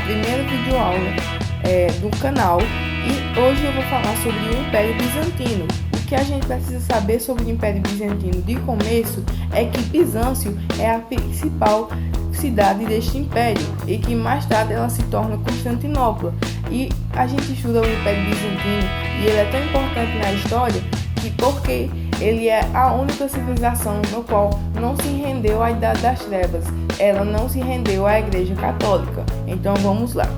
primeira videoaula do canal e hoje eu vou falar sobre o Império Bizantino. O que a gente precisa saber sobre o Império Bizantino de começo é que Bizâncio é a principal cidade deste império e que mais tarde ela se torna Constantinopla. E a gente estuda o Império Bizantino e ele é tão importante na história porque ele é a única civilização no qual não se rendeu à Idade das Trevas. Ela não se rendeu à Igreja Católica. Então vamos lá.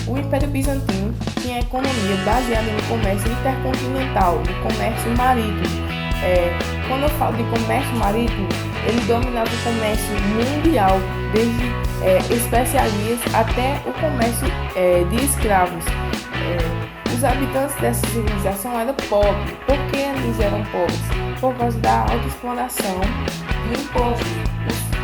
O Império Bizantino tinha economia baseada no comércio intercontinental, no comércio marítimo. Quando eu falo de comércio marítimo, ele dominava o comércio mundial, desde especiarias até o comércio de escravos. Os habitantes dessa civilização eram pobres. Por que eles eram pobres? Por causa da alta exploração de impostos.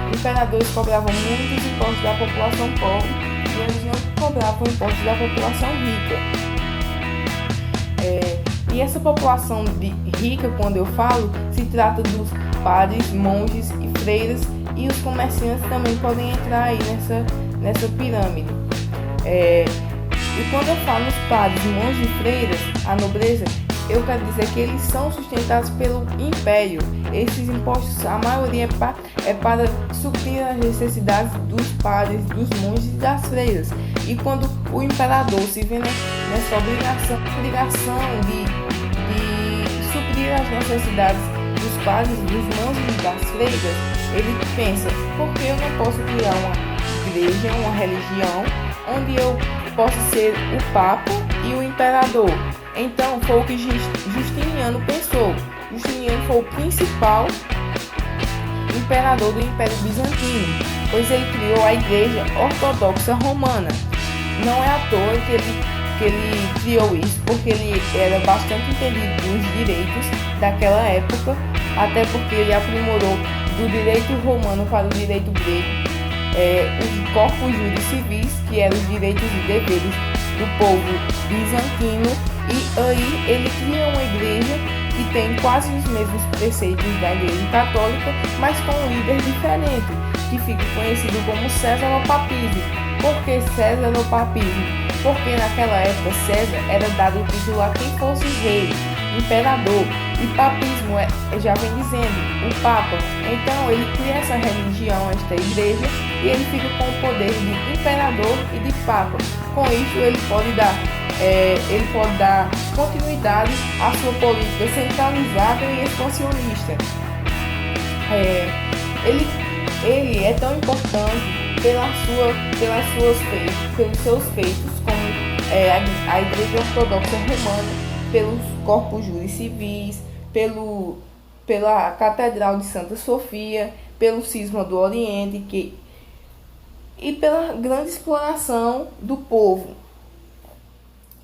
Os imperadores cobravam muitos impostos da população pobre e eles não cobravam impostos da população rica. E essa população rica, quando eu falo, se trata dos padres, monges e freiras, e os comerciantes também podem entrar aí nessa pirâmide. E quando eu falo nos padres, monges e freiras, a nobreza, eu quero dizer que eles são sustentados pelo império. Esses impostos, a maioria é para suprir as necessidades dos padres, dos monges e das freiras. E quando o imperador se vê nessa obrigação de suprir as necessidades dos padres, dos monges e das freiras, ele pensa: por que eu não posso criar uma igreja, uma religião, onde eu possa ser o Papa e o Imperador? Então foi o que Justiniano pensou. Justiniano foi o principal imperador do Império Bizantino, pois ele criou a Igreja Ortodoxa Romana. Não é à toa que ele criou isso, porque ele era bastante entendido dos direitos daquela época, até porque ele aprimorou do direito romano para o direito grego os corpus juris civis, que eram os direitos e deveres do povo bizantino, e aí ele cria uma igreja que tem quase os mesmos preceitos da Igreja Católica, mas com um líder diferente, que fica conhecido como César-Papismo. Por que César-Papismo? Porque naquela época César era dado o título a quem fosse rei, imperador, e papismo já vem dizendo o Papa. Então ele cria essa religião, esta igreja, e ele fica com o poder de imperador e de Papa. Com isso ele pode dar continuidade à sua política centralizada e expansionista. Ele é tão importante pelos seus feitos, como a Igreja Ortodoxa Romana, pelos corpos juris civis, pela Catedral de Santa Sofia, pelo Cisma do Oriente e pela grande exploração do povo.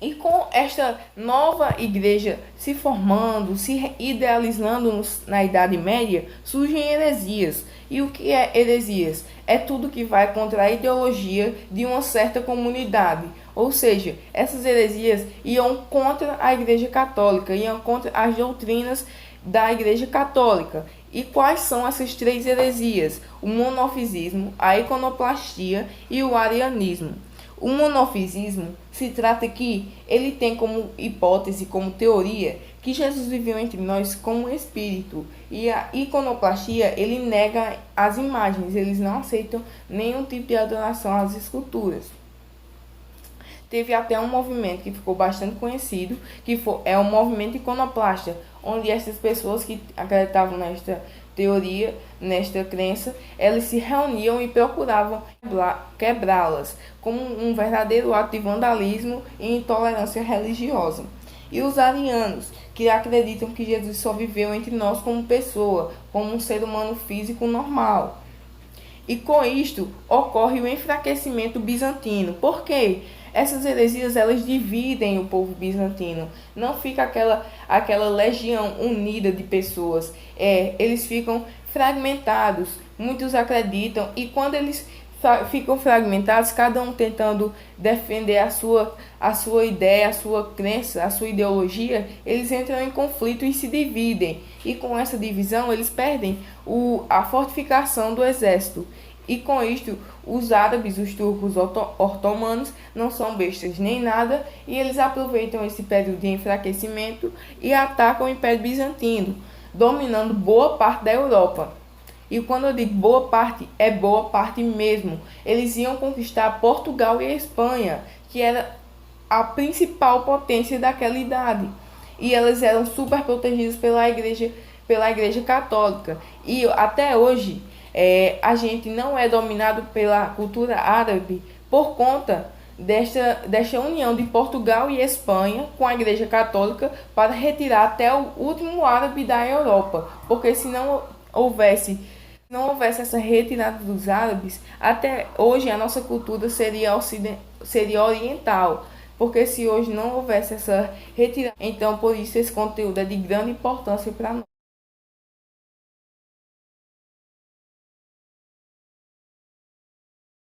E com esta nova igreja se formando, se idealizando na Idade Média, surgem heresias. E o que é heresias? É tudo que vai contra a ideologia de uma certa comunidade. Ou seja, essas heresias iam contra a Igreja Católica, iam contra as doutrinas da Igreja Católica. E quais são essas três heresias? O monofisismo, a iconoclastia e o arianismo. O monofisismo se trata que ele tem como hipótese, como teoria, que Jesus viveu entre nós como um espírito. E a iconoclastia, ele nega as imagens, eles não aceitam nenhum tipo de adoração às esculturas. Teve até um movimento que ficou bastante conhecido, que é o movimento iconoclasta, onde essas pessoas que acreditavam nesta teoria, nesta crença, elas se reuniam e procuravam quebrá-las, como um verdadeiro ato de vandalismo e intolerância religiosa. E os arianos, que acreditam que Jesus só viveu entre nós como pessoa, como um ser humano físico normal. E com isto ocorre o enfraquecimento bizantino. Por quê? Essas heresias, elas dividem o povo bizantino. Não fica aquela legião unida de pessoas. Eles ficam fragmentados. Muitos acreditam, e quando eles ficam fragmentados, cada um tentando defender a sua ideia, a sua crença, a sua ideologia, eles entram em conflito e se dividem. E com essa divisão, eles perdem a fortificação do exército. E com isto, os árabes, os turcos otomanos, não são bestas nem nada, e eles aproveitam esse período de enfraquecimento e atacam o Império Bizantino, dominando boa parte da Europa. E quando eu digo boa parte, é boa parte mesmo. Eles iam conquistar Portugal e a Espanha, que era a principal potência daquela idade. E elas eram super protegidas pela igreja católica. E até hoje, a gente não é dominado pela cultura árabe por conta desta união de Portugal e Espanha com a igreja católica para retirar até o último árabe da Europa. Porque se não houvesse essa retirada dos árabes, até hoje a nossa cultura seria oriental. Porque se hoje não houvesse essa retirada, então por isso esse conteúdo é de grande importância para nós.